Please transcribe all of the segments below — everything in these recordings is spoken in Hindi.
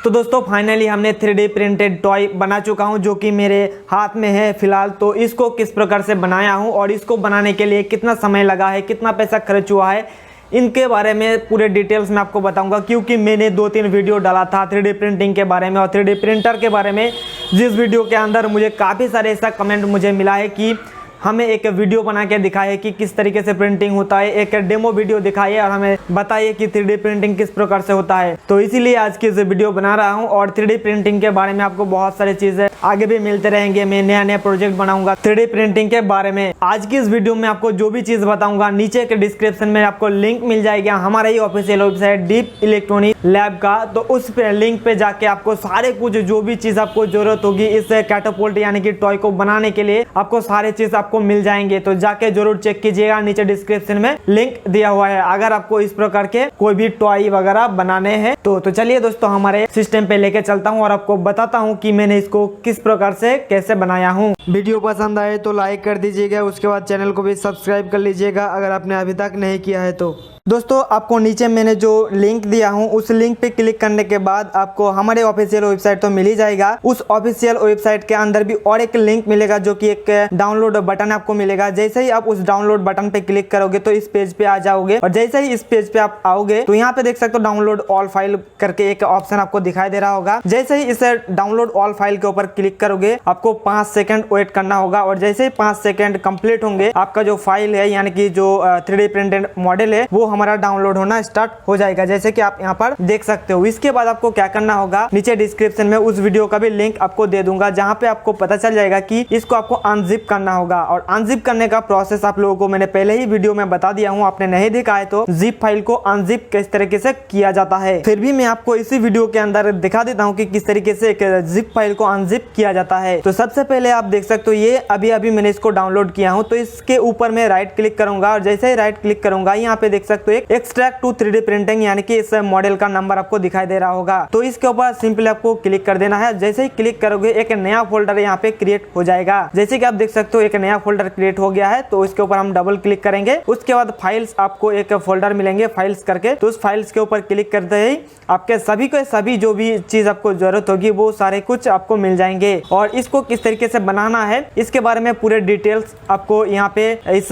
तो दोस्तों फाइनली हमने 3D प्रिंटेड टॉय बना चुका हूं जो कि मेरे हाथ में है फिलहाल। तो इसको किस प्रकार से बनाया हूं और इसको बनाने के लिए कितना समय लगा है, कितना पैसा खर्च हुआ है, इनके बारे में पूरे डिटेल्स में आपको बताऊंगा। क्योंकि मैंने 2-3 वीडियो डाला था 3D प्रिंटिंग के बारे में और 3D प्रिंटर के बारे में, जिस वीडियो के अंदर मुझे काफ़ी सारे ऐसा कमेंट मुझे मिला है कि हमें एक वीडियो बना के दिखाए कि किस तरीके से प्रिंटिंग होता है, एक डेमो वीडियो दिखाइए और हमें बताइए कि 3D प्रिंटिंग किस प्रकार से होता है। तो इसीलिए आज की इस वीडियो बना रहा हूं और 3D प्रिंटिंग के बारे में आपको बहुत सारी चीज़ें आगे भी मिलते रहेंगे। मैं नया नया प्रोजेक्ट बनाऊंगा 3D प्रिंटिंग के बारे में। आज की इस वीडियो में आपको जो भी चीज़ बताऊंगा नीचे के डिस्क्रिप्शन में आपको लिंक मिल जाएगा हमारा ही official website deep electronic lab का। तो उस लिंक पे जाके आपको सारे कुछ जो भी चीज़ आपको जरूरत होगी इस कैटापुल्ट यानी कि टॉय को बनाने के लिए, आपको सारे चीज़ आपको मिल जाएंगे। तो जाके जरूर चेक कीजिएगा, नीचे डिस्क्रिप्शन में लिंक दिया हुआ है अगर आपको इस प्रकार के कोई भी टॉय वगैरह बनाने हैं तो चलिए दोस्तों हमारे सिस्टम पे लेके चलता हूं और आपको बताता हूं कि मैंने इसको किस प्रकार से कैसे बनाया हूं। वीडियो पसंद आए तो लाइक कर दीजिएगा, उसके बाद चैनल को भी सब्सक्राइब कर लीजिएगा अगर आपने अभी तक नहीं किया है तो। दोस्तों आपको नीचे मैंने जो लिंक दिया हूं उस लिंक पे क्लिक करने के बाद आपको हमारे ऑफिशियल वेबसाइट तो मिल ही जाएगा। उस ऑफिशियल वेबसाइट के अंदर भी और एक लिंक मिलेगा जो कि एक डाउनलोड बटन आपको मिलेगा। जैसे ही आप उस डाउनलोड बटन पे क्लिक करोगे तो इस पेज पे आ जाओगे और जैसे ही इस पेज पे आप आओगे तो यहाँ पे देख सकते हो डाउनलोड ऑल फाइल करके एक ऑप्शन आपको दिखाई दे रहा होगा। जैसे ही इस डाउनलोड ऑल फाइल के ऊपर क्लिक करोगे आपको 5 सेकंड वेट करना होगा और जैसे ही 5 सेकंड कंप्लीट होंगे आपका जो फाइल है यानी कि जो 3D प्रिंटेड मॉडल है वो हमारा डाउनलोड होना स्टार्ट हो जाएगा, जैसे कि आप यहाँ पर देख सकते हो। इसके बाद आपको क्या करना होगा, नीचे डिस्क्रिप्शन में उस वीडियो का भी लिंक आपको दे दूंगा जहाँ पे आपको पता चल जाएगा कि इसको आपको अनजिप करना होगा। और अनजिप करने का प्रोसेस आप लोगों को मैंने पहले ही वीडियो में बता दिया हूँ, आपने नहीं देखा है तो जिप फाइल को अनजिप किस तरीके से किया जाता है। फिर भी मैं आपको इसी वीडियो के अंदर दिखा देता हूँ कि किस तरीके से एक जिप फाइल को अनजिप किया जाता है। तो सबसे पहले आप देख सकते हो ये अभी मैंने इसको डाउनलोड किया हूँ। तो इसके ऊपर मैं राइट क्लिक करूंगा और जैसे ही राइट क्लिक करूंगा यहाँ पे देख सकते हो एक एक्सट्रैक्ट टू 3D प्रिंटिंग यानी कि इस मॉडल का नंबर आपको दिखाई दे रहा होगा। तो इसके ऊपर सिंपली आपको क्लिक कर देना है। जैसे ही क्लिक करोगे एक नया फोल्डर यहाँ पे क्रिएट हो जाएगा। जैसे कि आप देख सकते हो एक नया फोल्डर क्रिएट हो गया है। तो इसके ऊपर हम डबल क्लिक करेंगे, उसके बाद फाइल्स आपको एक फोल्डर मिलेंगे फाइल्स करके। तो उस फाइल्स के ऊपर क्लिक करते ही आपके सभी के सभी जो भी चीज आपको जरूरत होगी वो सारे कुछ आपको मिल जाएंगे। और इसको किस तरीके से बनाना है इसके बारे में पूरे डिटेल्स आपको यहाँ पे इस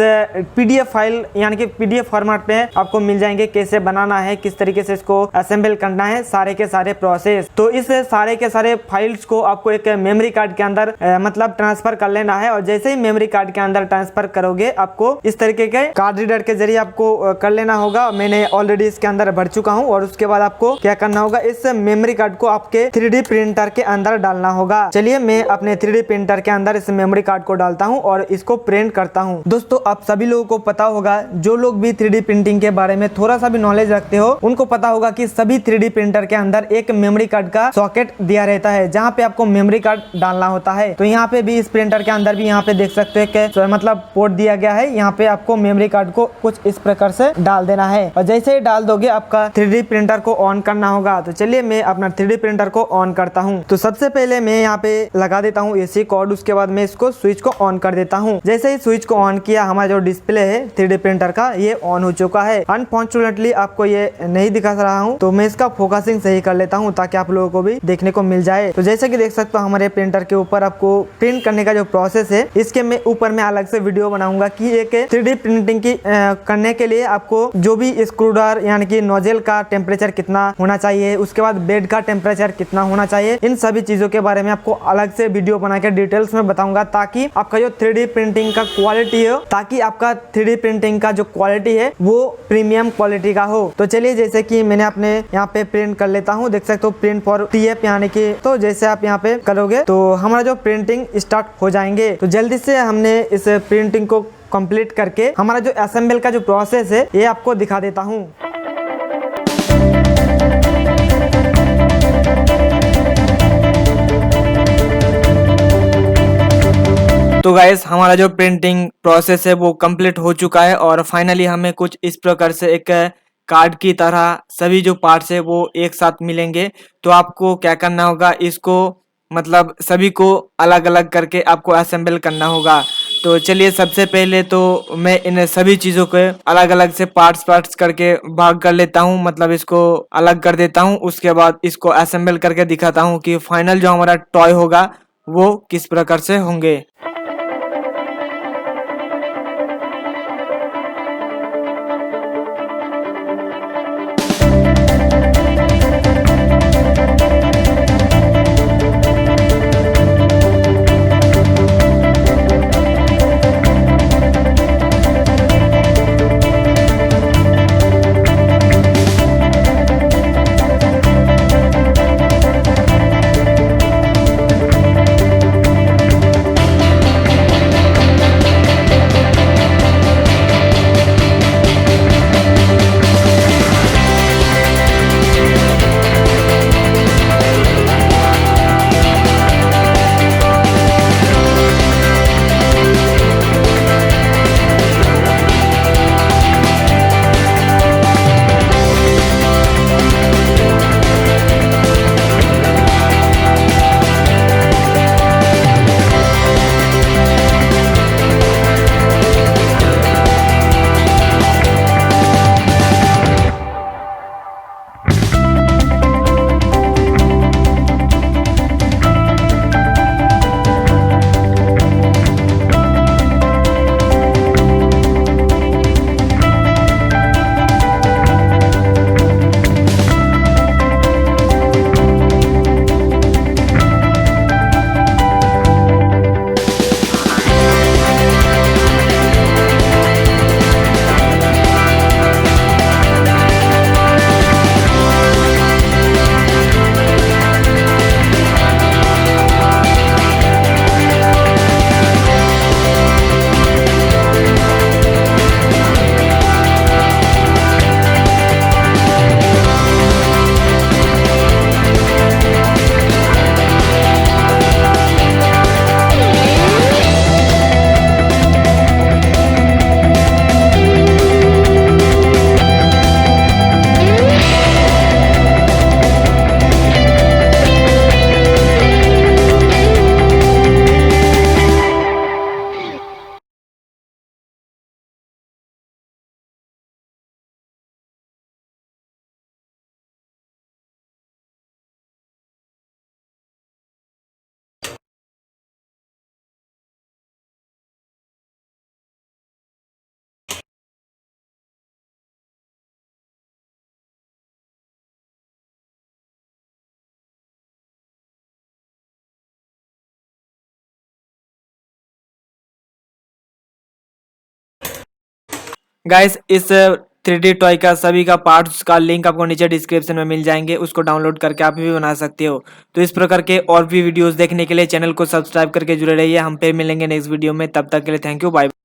PDF फाइल यानी कि PDF फॉर्मेट पे आपको मिल जाएंगे। कैसे बनाना है, किस तरीके से इसको असेंबल करना है, सारे के सारे प्रोसेस। तो इस सारे के सारे फाइल्स को आपको एक मेमोरी कार्ड के अंदर मतलब ट्रांसफर कर लेना है। और जैसे ही मेमोरी कार्ड के अंदर ट्रांसफर करोगे आपको इस तरीके के कार्ड रीडर के जरिए आपको कर लेना होगा। मैंने ऑलरेडी इसके अंदर भर चुका हूँ। और उसके बाद आपको क्या करना होगा, इस मेमोरी कार्ड को आपके 3D प्रिंटर के अंदर डालना होगा। चलिए मैं अपने 3D प्रिंटर के अंदर इस मेमोरी कार्ड को डालता हूँ और इसको प्रिंट करता हूँ। दोस्तों आप सभी लोगों को पता होगा, जो लोग भी 3D प्रिंटिंग के बारे में थोड़ा सा भी नॉलेज रखते हो उनको पता होगा कि सभी 3D प्रिंटर के अंदर एक मेमोरी कार्ड का सॉकेट दिया रहता है जहाँ पे आपको मेमोरी कार्ड डालना होता है। तो यहाँ पे भी इस प्रिंटर के अंदर भी यहाँ पे देख सकते हो कि मतलब पोर्ट दिया गया है। यहाँ पे आपको मेमोरी कार्ड को कुछ इस प्रकार से डाल देना है और जैसे ही डाल दोगे आपका 3D प्रिंटर को ऑन करना होगा। तो चलिए मैं अपना 3D प्रिंटर को ऑन करता हूँ। तो सबसे पहले मैं यहाँ पे लगा देता हूँ AC कोड, उसके बाद मैं इसको स्विच को ऑन कर देता हूँ। जैसे ही स्विच को ऑन किया हमारा जो डिस्प्ले है 3D प्रिंटर का ये ऑन हो चुका है। अनफॉर्चुनेटली आपको ये नहीं दिखा रहा हूँ तो मैं इसका फोकसिंग सही कर लेता हूँ ताकि आप लोगों को भी देखने को मिल जाए। तो जैसे कि देख सकते हो हमारे प्रिंटर के ऊपर आपको प्रिंट करने का जो प्रोसेस है इसके मैं ऊपर में अलग से वीडियो बनाऊंगा कि एक 3D प्रिंटिंग की करने के लिए आपको जो भी स्क्रूड्राइवर यानी कि नोजल का टेम्परेचर कितना होना चाहिए, उसके बाद बेड का टेम्परेचर कितना होना चाहिए, इन सभी चीजों के बारे में आपको अलग से वीडियो बना के डिटेल्स में बताऊंगा ताकि आपका जो 3D प्रिंटिंग का क्वालिटी है ताकि आपका 3D प्रिंटिंग का जो क्वालिटी है वो प्रीमियम क्वालिटी का हो। तो चलिए जैसे कि मैंने अपने यहाँ पे प्रिंट कर लेता हूँ, देख सकते हो प्रिंट फॉर TF यानी कि। तो जैसे आप यहाँ पे करोगे तो हमारा जो प्रिंटिंग स्टार्ट हो जाएंगे। तो जल्दी से हमने इस प्रिंटिंग को कंप्लीट करके हमारा जो असेंबल का जो प्रोसेस है ये आपको दिखा देता हूँ। तो गाइस हमारा जो प्रिंटिंग प्रोसेस है वो कंप्लीट हो चुका है और फाइनली हमें कुछ इस प्रकार से एक कार्ड की तरह सभी जो पार्ट्स है वो एक साथ मिलेंगे। तो आपको क्या करना होगा, इसको मतलब सभी को अलग अलग करके आपको असेंबल करना होगा। तो चलिए सबसे पहले तो मैं इन सभी चीज़ों के अलग अलग से पार्ट्स करके भाग कर लेता हूँ, मतलब इसको अलग कर देता हूँ। उसके बाद इसको असेंबल करके दिखाता हूँ कि फाइनल जो हमारा टॉय होगा वो किस प्रकार से होंगे। गाइस इस 3D टॉय का सभी का पार्ट्स का लिंक आपको नीचे डिस्क्रिप्शन में मिल जाएंगे, उसको डाउनलोड करके आप भी बना सकते हो। तो इस प्रकार के और भी वीडियोस देखने के लिए चैनल को सब्सक्राइब करके जुड़े रहिए। हम फिर मिलेंगे नेक्स्ट वीडियो में, तब तक के लिए थैंक यू, बाय।